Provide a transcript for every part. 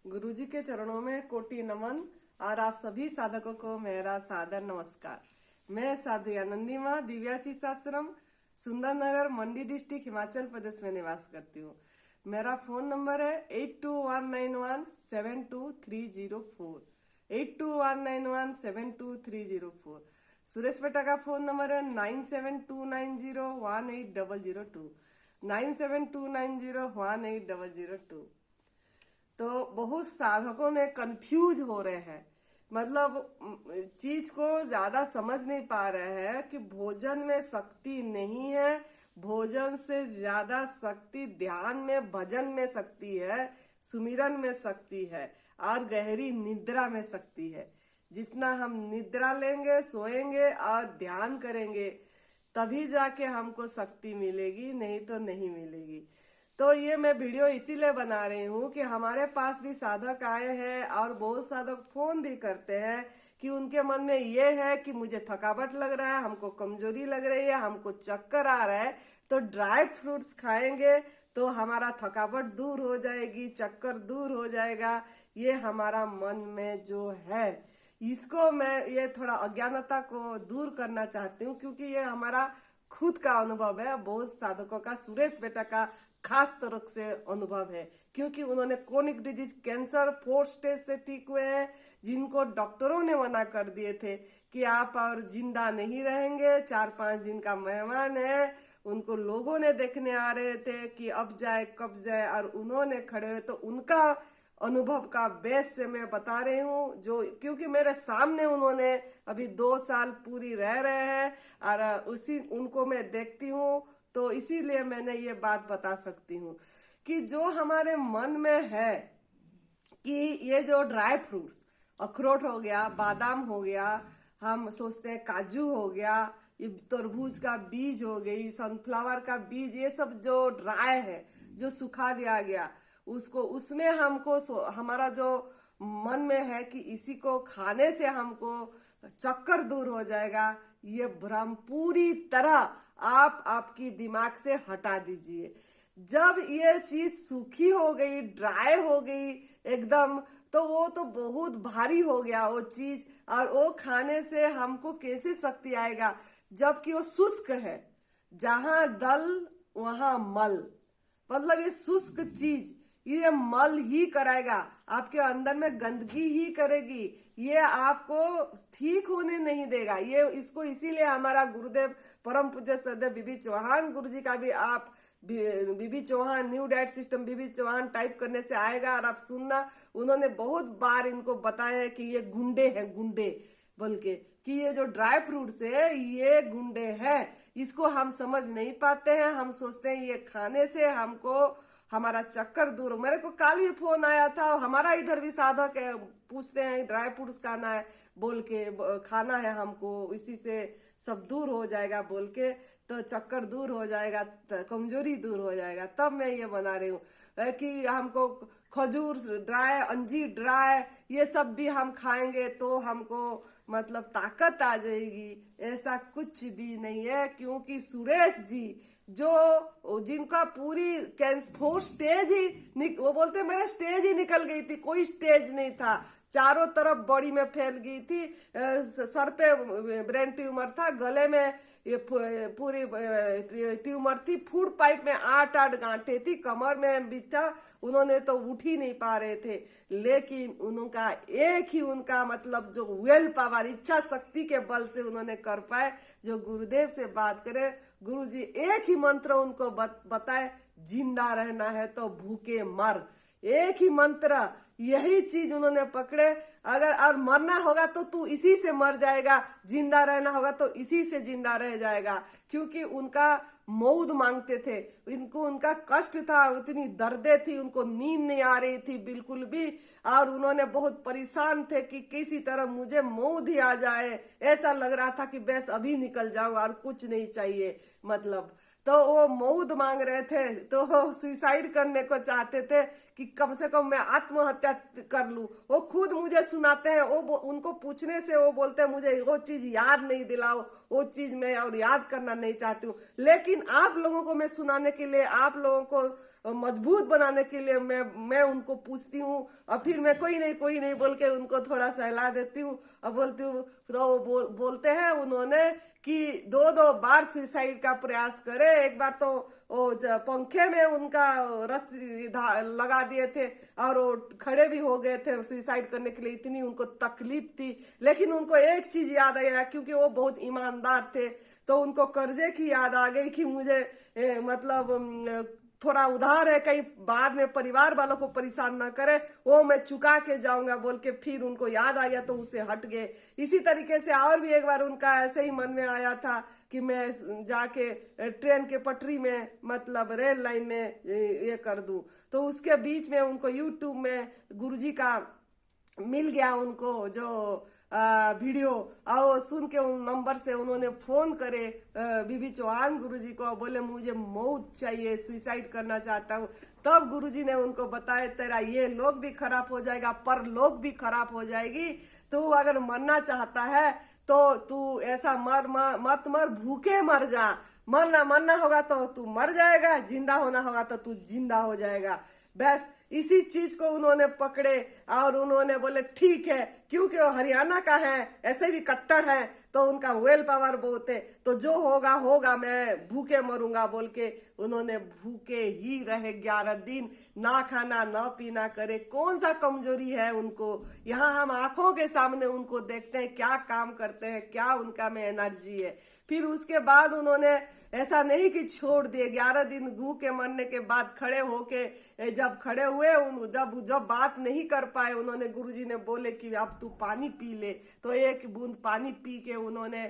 गुरुजी के चरणों में कोटि नमन और आप सभी साधकों को मेरा सादर नमस्कार। मैं साधु आनंदी माँ दिव्याशीष आश्रम सुंदरनगर मंडी डिस्ट्रिक्ट हिमाचल प्रदेश में निवास करती हूँ। मेरा फोन नंबर है 8219172304 8219172304। सुरेश बेटा का फोन नंबर है 9729018002 9729018002। तो बहुत साधकों ने कंफ्यूज हो रहे हैं, मतलब चीज को ज्यादा समझ नहीं पा रहे हैं कि भोजन में शक्ति नहीं है। भोजन से ज्यादा शक्ति ध्यान में, भजन में शक्ति है, सुमिरन में शक्ति है और गहरी निद्रा में शक्ति है। जितना हम निद्रा लेंगे, सोएंगे और ध्यान करेंगे तभी जाके हमको शक्ति मिलेगी, नहीं तो नहीं मिलेगी। तो ये मैं वीडियो इसीलिए बना रही हूँ कि हमारे पास भी साधक आए हैं और बहुत साधक फोन भी करते हैं कि उनके मन में ये है कि मुझे थकावट लग रहा है, हमको कमजोरी लग रही है, हमको चक्कर आ रहा है, तो ड्राई फ्रूट्स खाएंगे तो हमारा थकावट दूर हो जाएगी, चक्कर दूर हो जाएगा। ये हमारा मन में जो है, इसको मैं ये थोड़ा अज्ञानता को दूर करना चाहती हूँ, क्योंकि ये हमारा खुद का अनुभव है, बहुत साधकों का, सुरेश बेटा का खास तरह से अनुभव है, क्योंकि उन्होंने क्रोनिक डिजीज कैंसर 4 स्टेज से ठीक हुए हैं, जिनको डॉक्टरों ने मना कर दिए थे कि आप और जिंदा नहीं रहेंगे, 4-5 दिन का मेहमान है। उनको लोगों ने देखने आ रहे थे कि अब जाए कब जाए, और उन्होंने खड़े हुए, तो उनका अनुभव का बेस से मैं बता रही हूँ, जो क्योंकि मेरे सामने उन्होंने अभी 2 साल पूरी रह रहे हैं और उसी उनको मैं देखती हूँ, तो इसीलिए मैंने ये बात बता सकती हूँ कि जो हमारे मन में है कि ये जो ड्राई फ्रूट्स, अखरोट हो गया, बादाम हो गया, हम सोचते हैं काजू हो गया, ये तरबूज का बीज हो गई, सनफ्लावर का बीज, ये सब जो ड्राई है, जो सुखा दिया गया, उसको उसमें हमको हमारा जो मन में है कि इसी को खाने से हमको चक्कर दूर हो जाएगा, ये भ्रम पूरी तरह आप आपकी दिमाग से हटा दीजिए। जब ये चीज सूखी हो गई, ड्राई हो गई एकदम, तो वो तो बहुत भारी हो गया वो चीज, और वो खाने से हमको कैसे शक्ति आएगा जबकि वो शुष्क है। जहां दल वहां मल, मतलब ये शुष्क चीज ये मल ही कराएगा, आपके अंदर में गंदगी ही करेगी, ये आपको ठीक होने नहीं देगा। ये इसको इसीलिए हमारा गुरुदेव परम पूज्य श्रद्धेय बीबी चौहान गुरुजी का भी आप बीबी चौहान न्यू डाइट सिस्टम बीबी चौहान टाइप करने से आएगा और आप सुनना, उन्होंने बहुत बार इनको बताया है कि ये गुंडे हैं, गुंडे बोल के, कि ये जो ड्राई फ्रूट्स है ये गुंडे हैं। इसको हम समझ नहीं पाते हैं, हम सोचते हैं ये खाने से हमको हमारा चक्कर दूर। मेरे को कल भी फोन आया था, हमारा इधर भी साधक है, पूछते हैं ड्राई फ्रूट्स खाना है बोल के, खाना है हमको, इसी से सब दूर हो जाएगा बोल के, तो चक्कर दूर हो जाएगा, कमजोरी दूर हो जाएगा। तब मैं ये बना रही हूँ कि हमको खजूर ड्राई, अंजीर ड्राई, ये सब भी हम खाएंगे तो हमको मतलब ताकत आ जाएगी। ऐसा कुछ भी नहीं है, क्योंकि सुरेश जी जो जिनका पूरी 4 स्टेज ही, वो बोलते मेरा स्टेज ही निकल गई थी, कोई स्टेज नहीं था, चारों तरफ बॉडी में फैल गई थी, सर पे ब्रेन ट्यूमर था, गले में ये पूरी ट्यूमर थी, फूड पाइप में 8 गांठें थी, कमर में भी था, उन्होंने तो उठ ही नहीं पा रहे थे। लेकिन उनका एक ही उनका मतलब जो विल पावर, इच्छा शक्ति के बल से उन्होंने कर पाए। जो गुरुदेव से बात करे, गुरुजी एक ही मंत्र उनको बताए, जिंदा रहना है तो भूखे मर, एक ही मंत्र, यही चीज उन्होंने पकड़े। अगर और मरना होगा तो तू इसी से मर जाएगा, जिंदा रहना होगा तो इसी से जिंदा रह जाएगा, क्योंकि उनका मौत मांगते थे, इनको उनका कष्ट था, इतनी दर्दे थी, उनको नींद नहीं आ रही थी बिल्कुल भी, और उन्होंने बहुत परेशान थे कि किसी तरह मुझे मौत ही आ जाए, ऐसा लग रहा था कि बस अभी निकल जाऊं और कुछ नहीं चाहिए, मतलब तो वो मौत मांग रहे थे, तो वो सुसाइड करने को चाहते थे कि कम से कम मैं आत्महत्या कर लूं। वो खुद मुझे सुनाते हैं, वो उनको पूछने से वो बोलते हैं मुझे वो चीज याद नहीं दिलाओ, वो चीज मैं और याद करना नहीं चाहती हूँ। लेकिन आप लोगों को मैं सुनाने के लिए, आप लोगों को मजबूत बनाने के लिए मैं उनको पूछती हूँ, और फिर मैं कोई नहीं बोल के उनको थोड़ा सहला देती हूँ और बोलती हूँ। तो वो बोलते हैं उन्होंने कि 2 बार सुसाइड का प्रयास करे। एक बार तो वो पंखे में उनका रस्सी लगा दिए थे और वो खड़े भी हो गए थे सुसाइड करने के लिए, इतनी उनको तकलीफ थी। लेकिन उनको एक चीज याद आया, क्योंकि वो बहुत ईमानदार थे, तो उनको कर्जे की याद आ गई कि मुझे थोड़ा उधार है, कहीं बाद में परिवार वालों को परेशान ना करे, वो मैं चुका के जाऊंगा बोल के फिर उनको याद आ गया तो उससे हट गए। इसी तरीके से और भी एक बार उनका ऐसे ही मन में आया था कि मैं जाके ट्रेन के पटरी में मतलब रेल लाइन में ये कर दूं। तो उसके बीच में उनको यूट्यूब में गुरुजी का मिल गया, उनको जो वीडियो, और सुन के उन नंबर से उन्होंने फोन करे बीबी चौहान गुरुजी को, बोले मुझे मौत चाहिए, सुसाइड करना चाहता हूँ। तब गुरुजी ने उनको बताया तेरा ये लोग भी खराब हो जाएगा, पर लोग भी खराब हो जाएगी। तू अगर मरना चाहता है तो तू ऐसा मत मर, भूखे मर जा। मरना होगा तो तू मर जाएगा, जिंदा होना होगा तो तू जिंदा हो जाएगा। बस इसी चीज को उन्होंने पकड़े और उन्होंने बोले ठीक है, क्योंकि वो हरियाणा का है, ऐसे भी कट्टर है, तो उनका वेल पावर बहुत है, तो जो होगा होगा, मैं भूखे मरूंगा बोल के उन्होंने भूखे ही रहे 11 दिन, ना खाना ना पीना करे। कौन सा कमजोरी है उनको? यहाँ हम आंखों के सामने उनको देखते हैं क्या काम करते हैं, क्या उनका में एनर्जी है। फिर उसके बाद उन्होंने ऐसा नहीं कि छोड़ दिए, 11 दिन भूखे मरने के बाद खड़े होके जब खड़े हुए, जब बात नहीं कर पाए, उन्होंने गुरुजी ने बोले कि अब तू पानी पी ले, तो एक बूंद पानी पी के उन्होंने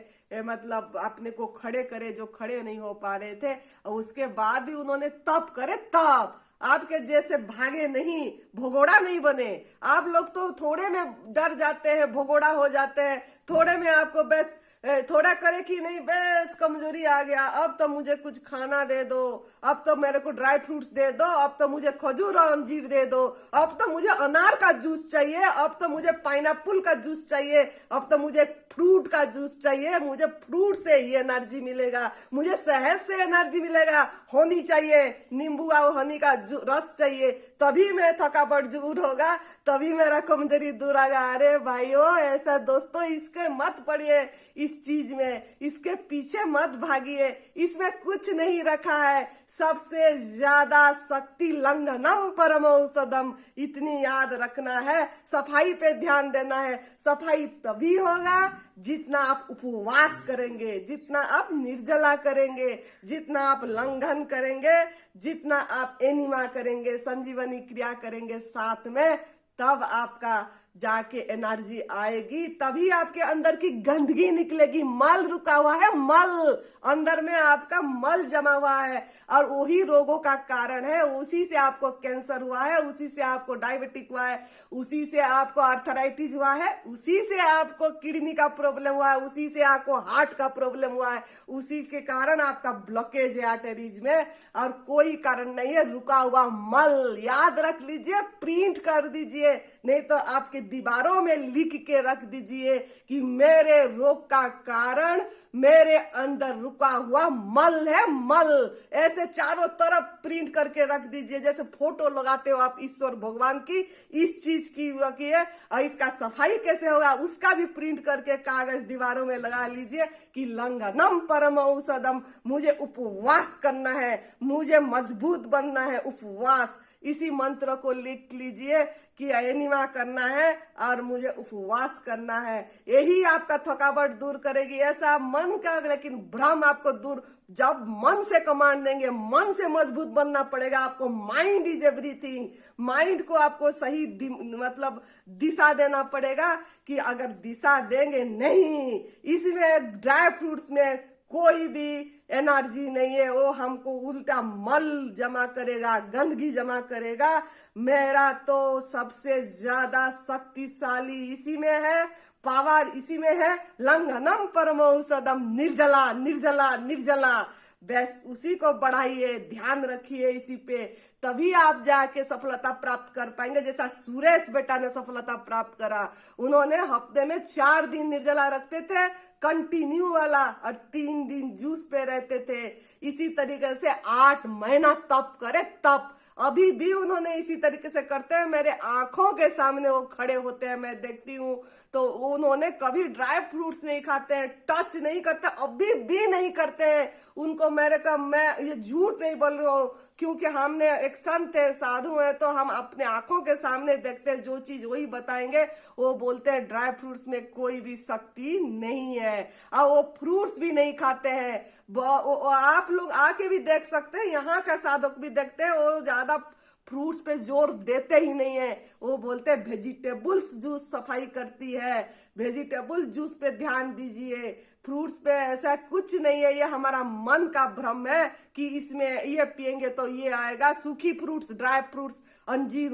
मतलब अपने को खड़े करे, जो खड़े नहीं हो पा रहे थे। और उसके बाद भी उन्होंने तप करे, तप। आपके जैसे भागे नहीं, भगोड़ा नहीं बने। आप लोग तो थोड़े में डर जाते हैं, भगोड़ा हो जाते हैं, थोड़े में आपको बस थोड़ा करे कि नहीं बस कमजोरी आ गया, अब तो मुझे कुछ खाना दे दो, अब तो मेरे को ड्राई फ्रूट्स दे दो, अब तो मुझे खजूर और अंजीर दे दो, अब तो मुझे अनार का जूस चाहिए, अब तो मुझे पाइनएप्पल का जूस चाहिए, अब तो मुझे फ्रूट का जूस चाहिए, मुझे फ्रूट से ही एनर्जी मिलेगा, मुझे शहद से एनर्जी मिलेगा, होनी चाहिए नींबू और हनी का रस चाहिए, तभी मैं थकावट दूर होगा, तभी मेरा कमजोरी दूर आएगा। अरे भाइयों, ऐसा दोस्तों इसके मत पड़िए, इस चीज में इसके पीछे मत भागिए, इसमें कुछ नहीं रखा है। सबसे ज्यादा शक्ति लंघनम परम औषधम, इतनी याद रखना है। सफाई पे ध्यान देना है। सफाई तभी होगा जितना आप उपवास करेंगे, जितना आप निर्जला करेंगे, जितना आप लंघन करेंगे, जितना आप एनिमा करेंगे, संजीवनी क्रिया करेंगे साथ में, तब आपका जाके एनर्जी आएगी, तभी आपके अंदर की गंदगी निकलेगी। मल रुका हुआ है, मल अंदर में आपका मल जमा हुआ है, और वही रोगों का कारण है। उसी से आपको कैंसर हुआ है, उसी से आपको डायबिटिक हुआ है, उसी से आपको आर्थराइटिस हुआ है, उसी से आपको किडनी का प्रॉब्लम हुआ है, उसी से आपको हार्ट का प्रॉब्लम हुआ है, उसी के कारण आपका ब्लॉकेज है आर्टरीज में, और कोई कारण नहीं है। रुका हुआ मल याद रख लीजिए, प्रिंट कर दीजिए, नहीं तो आपके दीवारों में लिख के रख दीजिए कि मेरे रोग का कारण मेरे अंदर रुका हुआ मल है, मल। ऐसे चारों तरफ प्रिंट करके रख दीजिए, जैसे फोटो लगाते हो आप ईश्वर भगवान की, इस चीज की है। और इसका सफाई कैसे होगा उसका भी प्रिंट करके कागज दीवारों में लगा लीजिए कि लंघनम परम औषधम, मुझे उपवास करना है, मुझे मजबूत बनना है, उपवास। इसी मंत्र को लिख लीजिए कि एनिमा करना है और मुझे उपवास करना है, यही आपका थकावट दूर करेगी। ऐसा मन का, लेकिन भ्रम आपको दूर, जब मन से कमांड देंगे, मन से मजबूत बनना पड़ेगा आपको। माइंड इज एवरीथिंग, माइंड को आपको सही मतलब दिशा देना पड़ेगा, कि अगर दिशा देंगे नहीं, इसमें ड्राई फ्रूट्स में कोई भी एनर्जी नहीं है, वो हमको उल्टा मल जमा करेगा, गंदगी जमा करेगा। मेरा तो सबसे ज्यादा शक्तिशाली इसी में है, पावर इसी में है, लंघनम परम औषधम, निर्जला निर्जला निर्जला। बस उसी को बढ़ाइए, ध्यान रखिए इसी पे, तभी आप जाके सफलता प्राप्त कर पाएंगे। जैसा सुरेश बेटा ने सफलता प्राप्त करा, उन्होंने हफ्ते में 4 दिन निर्जला रखते थे कंटिन्यू वाला, और 3 दिन जूस पे रहते थे। इसी तरीके से 8 महीना तप करे, तप। अभी भी उन्होंने इसी तरीके से करते हैं। मेरे आंखों के सामने वो खड़े होते हैं, मैं देखती हूँ। तो उन्होंने कभी ड्राई फ्रूट्स नहीं खाते हैं, टच नहीं करते, अभी भी नहीं करते हैं उनको। मैं ये झूठ नहीं बोल रहा हूँ, क्योंकि हमने एक संत है, साधु है, तो हम अपने आंखों के सामने देखते हैं, जो चीज वही बताएंगे। वो बोलते हैं ड्राई फ्रूट्स में कोई भी शक्ति नहीं है, और वो फ्रूट्स भी नहीं खाते हैं। आप लोग आके भी देख सकते हैं, यहाँ का साधक भी देखते हैं, वो ज्यादा फ्रूट्स पे जोर देते ही नहीं है। वो बोलते हैं वेजिटेबल्स जूस सफाई करती है, वेजिटेबल जूस पे ध्यान दीजिए, फ्रूट्स पे ऐसा कुछ नहीं है। ये हमारा मन का भ्रम है कि इसमें ये पिएंगे तो ये आएगा। सूखी फ्रूट्स, ड्राई फ्रूट्स, अंजीर,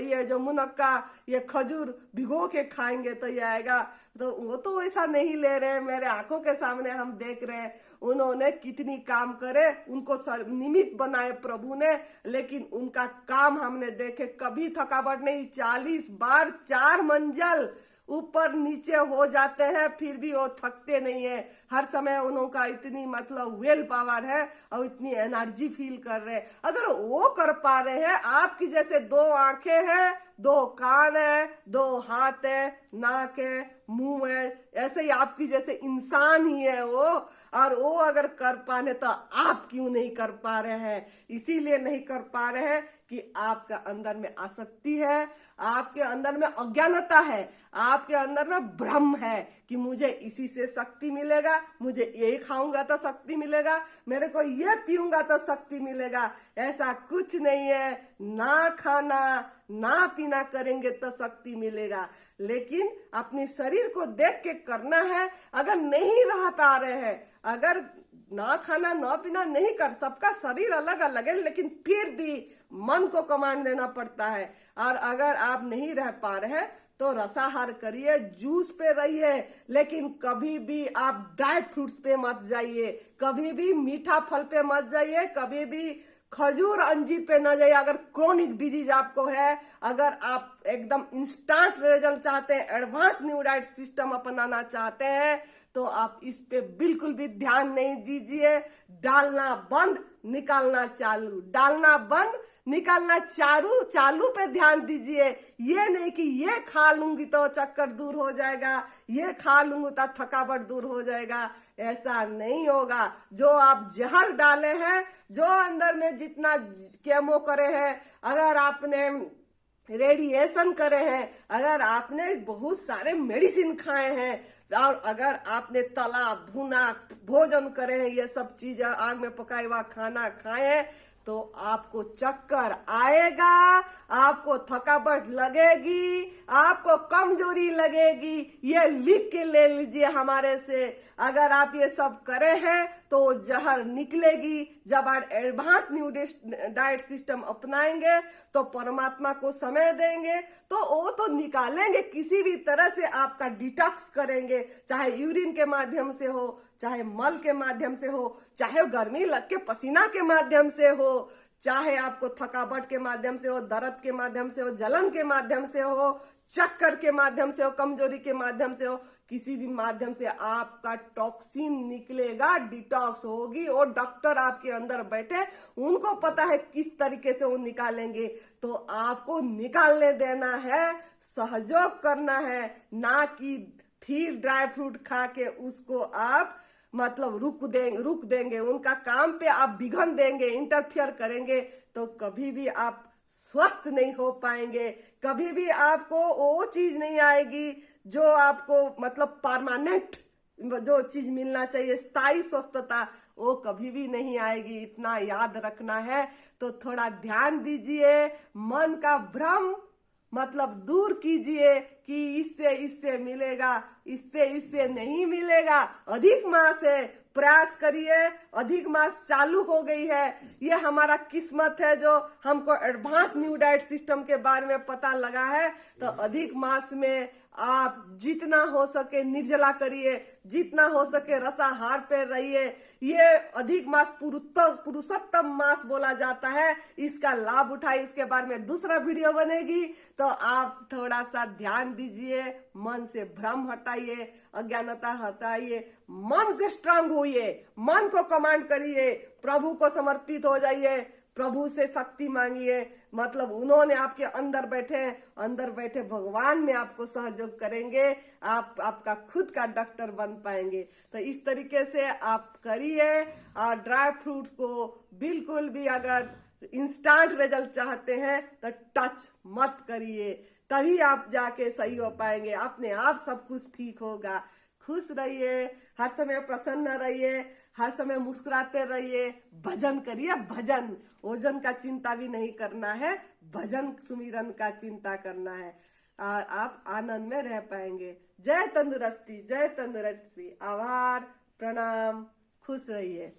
ये जो मुनक्का, ये खजूर भिगो के खाएंगे तो ये आएगा। तो वो तो ऐसा नहीं ले रहे हैं, मेरे आंखों के सामने हम देख रहे हैं। उन्होंने कितनी काम करे, उनको निमित्त बनाए प्रभु ने, लेकिन उनका काम हमने देखे, कभी थकावट नहीं। 40 बार 4 मंजिल ऊपर नीचे हो जाते हैं, फिर भी वो थकते नहीं है। हर समय उनका इतनी मतलब विल पावर है और इतनी एनर्जी फील कर रहे हैं। अगर वो कर पा रहे हैं, आपकी जैसे 2 आंखें हैं, 2 कान है, 2 हाथ है, नाक है, मुंह है, ऐसे ही आपकी जैसे इंसान ही है वो। और वो अगर कर पाने तो आप क्यों नहीं कर पा रहे हैं? इसीलिए नहीं कर पा रहे हैं कि आपका अंदर में आसक्ति है, आपके अंदर में अज्ञानता है, आपके अंदर में भ्रम है कि मुझे इसी से शक्ति मिलेगा, मुझे यही खाऊंगा तो शक्ति मिलेगा, मेरे को ये पीऊंगा तो शक्ति मिलेगा। ऐसा कुछ नहीं है। ना खाना ना पीना करेंगे तो शक्ति मिलेगा, लेकिन अपने शरीर को देख के करना है। अगर नहीं रह पा रहे हैं, अगर ना खाना ना पीना नहीं कर, सबका शरीर अलग अलग है, लेकिन फिर भी मन को कमांड देना पड़ता है। और अगर आप नहीं रह पा रहे हैं तो रसाहार करिए, जूस पे रहिए, लेकिन कभी भी आप ड्राई फ्रूट्स पे मत जाइए, कभी भी मीठा फल पे मत जाइए, कभी भी खजूर अंजीर पे न जाइए। अगर क्रोनिक डिजीज आपको है, अगर आप एकदम इंस्टेंट रिजल्ट चाहते हैं, एडवांस न्यू डाइट सिस्टम अपनाना चाहते हैं, तो आप इस पे बिल्कुल भी ध्यान नहीं दीजिए। डालना बंद, निकालना चालू, डालना बंद, निकालना चालू पे ध्यान दीजिए। ये नहीं कि ये खा लूंगी तो चक्कर दूर हो जाएगा, ये खा लूंगी तो थकावट दूर हो जाएगा। ऐसा नहीं होगा। जो आप जहर डाले हैं, जो अंदर में जितना केमो करे हैं, अगर आपने रेडिएशन करे हैं, अगर आपने बहुत सारे मेडिसिन खाए हैं, और अगर आपने तला भुना भोजन करे हैं, ये सब चीज आग में पकाया हुआ खाना खाए हैं, तो आपको चक्कर आएगा, आपको थकावट लगेगी, आपको कमजोरी लगेगी। ये लिख के ले लीजिए हमारे से। अगर आप ये सब करे हैं तो जहर निकलेगी। जब आप एडवांस न्यू डाइट सिस्टम अपनाएंगे तो परमात्मा को समय देंगे तो वो तो निकालेंगे, किसी भी तरह से आपका डिटॉक्स करेंगे, चाहे यूरिन के माध्यम से हो, चाहे मल के माध्यम से हो, चाहे गर्मी लग के पसीना के माध्यम से हो, चाहे आपको थकावट के माध्यम से हो, दर्द के माध्यम से हो, जलन के माध्यम से हो, चक्कर के माध्यम से हो, कमजोरी के माध्यम से हो, किसी भी माध्यम से आपका टॉक्सिन निकलेगा, डिटॉक्स होगी। और डॉक्टर आपके अंदर बैठे, उनको पता है किस तरीके से वो निकालेंगे। तो आपको निकालने देना है, सहयोग करना है, ना कि फिर ड्राई फ्रूट खा के उसको आप मतलब रुक देंगे, उनका काम पे आप विघन देंगे, इंटरफियर करेंगे, तो कभी भी आप स्वस्थ नहीं हो पाएंगे। कभी भी आपको वो चीज नहीं आएगी जो आपको मतलब परमानेंट जो चीज मिलना चाहिए, स्थायी स्वस्थता, वो कभी भी नहीं आएगी। इतना याद रखना है। तो थोड़ा ध्यान दीजिए, मन का भ्रम मतलब दूर कीजिए कि इससे मिलेगा, इससे नहीं मिलेगा। अधिक मास है, प्रयास करिए। अधिक मास चालू हो गई है, ये हमारा किस्मत है जो हमको एडवांस न्यू डाइट सिस्टम के बारे में पता लगा है। तो अधिक मास में आप जितना हो सके निर्जला करिए, जितना हो सके रसाहार पे रहिए। ये अधिक मास पुरुषोत्तम मास बोला जाता है, इसका लाभ उठाइए। इसके बारे में दूसरा वीडियो बनेगी, तो आप थोड़ा सा ध्यान दीजिए, मन से भ्रम हटाइए, अज्ञानता हटाइए, मन से स्ट्रांग होइए, मन को कमांड करिए, प्रभु को समर्पित हो जाइए, प्रभु से शक्ति मांगिए, मतलब उन्होंने आपके अंदर बैठे, अंदर बैठे भगवान में आपको सहयोग करेंगे, आप आपका खुद का डॉक्टर बन पाएंगे। तो इस तरीके से आप करिए। और ड्राई फ्रूट्स को बिल्कुल भी अगर इंस्टेंट रिजल्ट चाहते हैं तो टच मत करिए, तभी आप जाके सही हो पाएंगे। अपने आप सब कुछ ठीक होगा। खुश रहिए, हर समय प्रसन्न रहिए, हर समय मुस्कुराते रहिए, भजन करिए। भजन, ओजन का चिंता भी नहीं करना है, भजन सुमिरन का चिंता करना है, और आप आनंद में रह पाएंगे। जय तंदुरुस्ती, जय तंदुरुस्ती। आभार, प्रणाम, खुश रहिए।